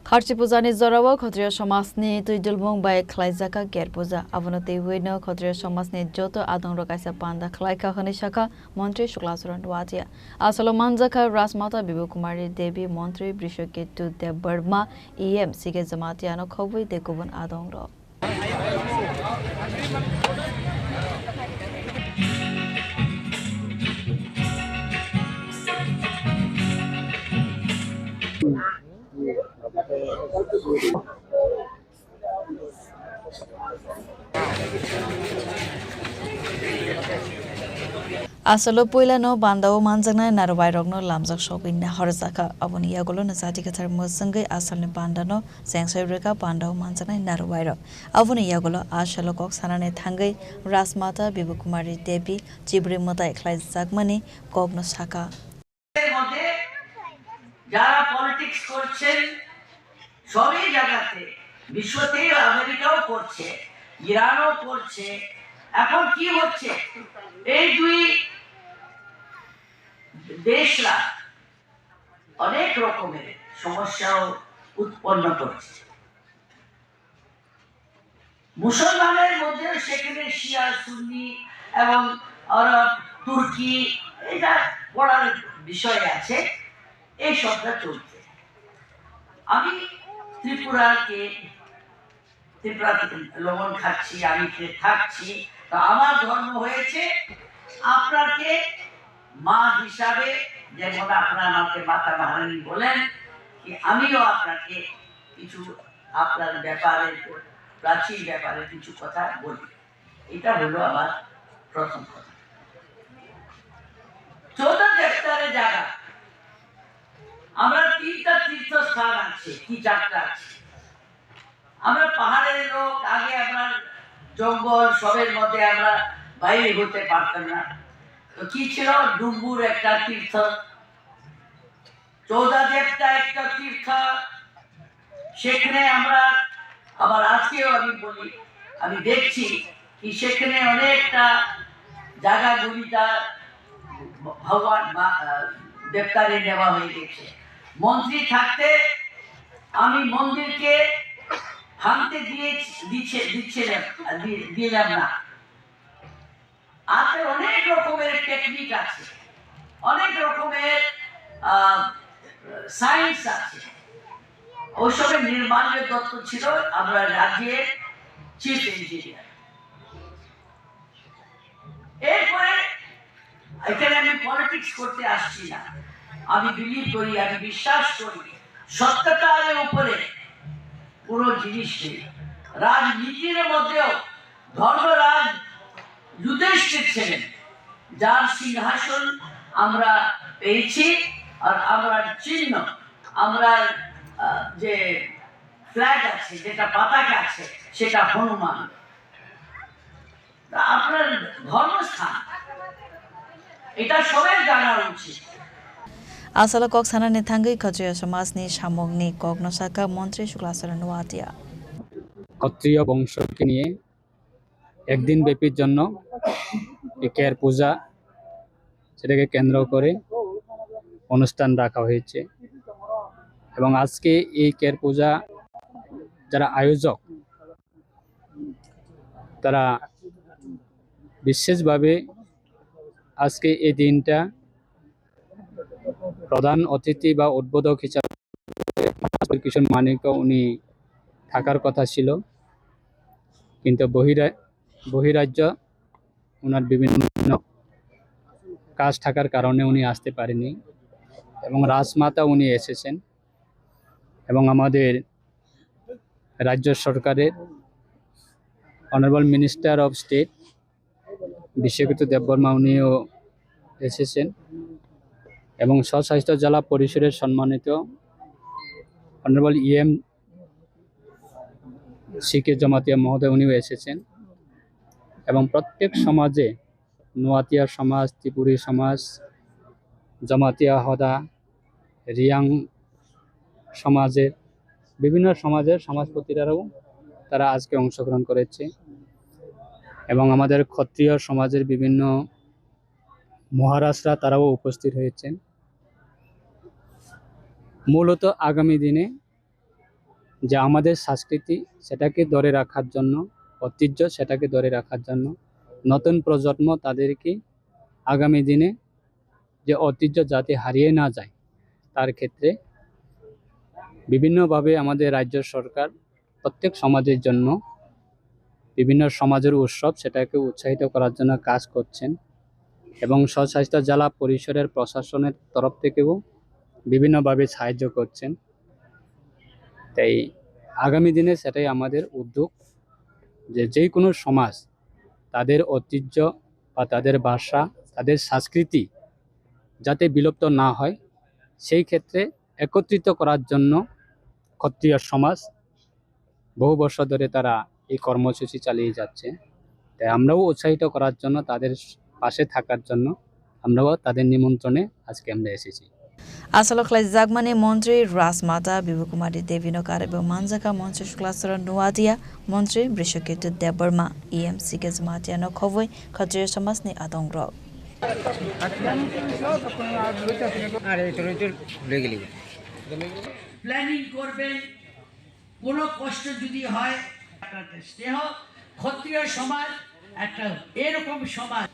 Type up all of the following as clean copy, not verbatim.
खार्ची पूजानि जराव क्षत्रिय समाजनि तुइदुलमुं बाय खलाइजाका गेर पूजा आबनो तेवैनो क्षत्रिय समाजनि जतो आदं रकाइसा पान्दा खलाइका हनै शाखा मन्त्री शुक्लाचरण वाटिया आसलो मानजाका राजमाता बिबु कुमारी देवी मन्त्री बृषकेतु देवबर्मा ईएम सिगे जमातियानो खबै दे गुबुन आदं र Asalo puila no bandao manjangna narwai rogno lamjak shopinna horjaka aboni yagolo na jati kathar mosangai asalni bandano sengsai reka bandao manjangna narwai ro aboni yagolo asalo kok sanane thangai rasmata bibu kumari devi chibri mata ekhlai jakmani kogno shaka যারা politics করছেন সবই জায়গাতে বিশ্বতে আমেরিকাও করছে ইরানও করছে এখন কি হচ্ছে এই দুই দেশরা অনেক রকমের সমস্যা উৎপন্ন করছে মুসলমানের মধ্যে সেখানে শিয়া সুন্নি এবং আরব তুর্কি এটা বড় বিষয় আছে এই সবটা চলছে আমি ত্রিপুরাতে লবণ খাচ্ছি আমি থাকছি তো আমার ধর্ম হয়েছে আপনাকে মা হিসাবে যেমন আপনারা আমাকে মাতা মহারানী বলেন কি আমিও আপনাকে কিছু আপনার ব্যাপারে প্রাচীন ব্যাপারে কিছু কথা বলি এটা হলো আমার প্রথম কথা 14 হেক্টরের জায়গা আমরা 3টা তীর্থস্থান আছে কি 4টা আছে আমরা পাহাড়ের লোক আগে আমরা জঙ্গল সবের মধ্যে আমরা বাইরে হতে পারতাম না তো কি ছিল ডুম্বুর একটা তীর্থ চৌদাদেবটা একটা তীর্থ সেখানে আমরা আবার আজকেও আমি বলি আমি দেখছি কি সেখানে অনেকটা জায়গাগুলিটা ভগবান দেবতারে নেওয়া হয়ে গেছে মন্ত্রী থাকতে আমি মন্দিরকে ভাঙতে দিলাম না আছে অনেক রকমের টেকনিক আছে অনেক রকমের সায়েন্স আছে ওইসবের নির্মাণের দত্ত ছিল আমরা রাজ্যের চিফ ইঞ্জিনিয়ার এরপরে এখানে আমি পলিটিক্স করতে আসছি না আমি বিলিভ করি আমি বিশ্বাস করি সত্যতার উপরে কোনো জিনিস নেই রাজনীতির মধ্যেও ধর্মরাজ যুধিষ্ঠির ছিলেন যার সিংহাসন আমরা পেয়েছি আর আমরা চিহ্ন আমরা যে ফ্ল্যাগ আছে যেটা পতাকা আছে সেটা হনুমান আপনার ধর্মস্থান এটা সবাই জানা উচিত Asalo kok sanane thangai ক্ষত্রিয় সমাজনি সামগ্নি কগ্ন শাখা মন্ত্রী শুক্লাচরণ ওয়াটিয়া ক্ষত্রিয় বংশকে নিয়ে একদিন ব্যাপীর জন্য কেয়ার পূজা সেটাকে কেন্দ্র করে অনুষ্ঠান রাখা হয়েছে এবং আজকে এই কেয়ার পূজা যারা আয়োজক তারা বিশেষভাবে আজকে এই দিনটা প্রধান অতিথি বা উদ্বোধক হিসাবে কিশোর মানিক উনি থাকার কথা ছিল কিন্তু বহিরাজ্য ওনার বিভিন্ন কাজ থাকার কারণে উনি আসতে পারেনি এবং রাজমাতা উনি এসেছেন এবং আমাদের রাজ্য সরকারের honourable minister of state Brishaketu Debbarma উনিও এসেছেন এবং স্বস্বাস্থ্য জেলা পরিষদের সম্মানিত অনারেবল ইএম সিকে জমাতিয়া মহোদয় উনিও এসেছেন এবং প্রত্যেক সমাজে নোয়াতিয়া সমাজ ত্রিপুরী সমাজ জমাতিয়া হদা রিয়াং সমাজের বিভিন্ন সমাজের সমাজপতিরাও তারা আজকে অংশগ্রহণ করেছে এবং আমাদের ক্ষত্রিয় সমাজের বিভিন্ন মহারাজরা তারাও উপস্থিত হয়েছেন। মূলত আগামী দিনে যে আমাদের সংস্কৃতি সেটাকে ধরে রাখার জন্য, ঐতিহ্য সেটাকে ধরে রাখার জন্য নতুন প্রজন্ম তাদেরকে আগামী দিনে যে ঐতিহ্য যাতে হারিয়ে না যায় তার ক্ষেত্রে বিভিন্নভাবে আমাদের রাজ্য সরকার প্রত্যেক সমাজের জন্য বিভিন্ন সমাজের উৎসব সেটাকে উৎসাহিত করার জন্য কাজ করছেন এবং স্বস্বাস্থ্য জেলা পরিষদের প্রশাসনের তরফ থেকেও বিভিন্নভাবে সাহায্য করছেন। তাই আগামী দিনে সেটাই আমাদের উদ্যোগ যে যে কোনো সমাজ তাদের ঐতিহ্য বা তাদের ভাষা, তাদের সংস্কৃতি যাতে বিলুপ্ত না হয় সেই ক্ষেত্রে একত্রিত করার জন্য ক্ষত্রিয় সমাজ বহু বছর ধরে তারা এই কর্মসূচি চালিয়ে যাচ্ছে। তাই আমরাও উৎসাহিত করার জন্য, তাদের পাশে থাকার জন্য আমরাও তাদের নিমন্ত্রণে আজকে আমরা এসেছি। আসলে জাগমানি মন্ত্রী রাজমাতা বিভুকুমারী দেবীনকার এবং মানজাকা মন্ত্রী শুক্লাচরণ নুয়াদিয়া মন্ত্রী বৃষকীর্ত দেববর্মা EMC কে জমাতিয়া নখবই ক্ষত্রিয় সমাজনি আতঙ্ক প্ল্যানিং করবেন। কোনো কষ্ট যদি হয়, আপনাদের স্নেহ ক্ষত্রিয় সমাজ একটা এরকম সমাজ।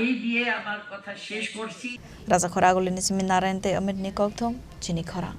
এই দিয়ে আমার কথা শেষ করছি। রাজা খরা আগলি নিসিমি নারায়ণ তে অমিত নিকথম চিনি খরা।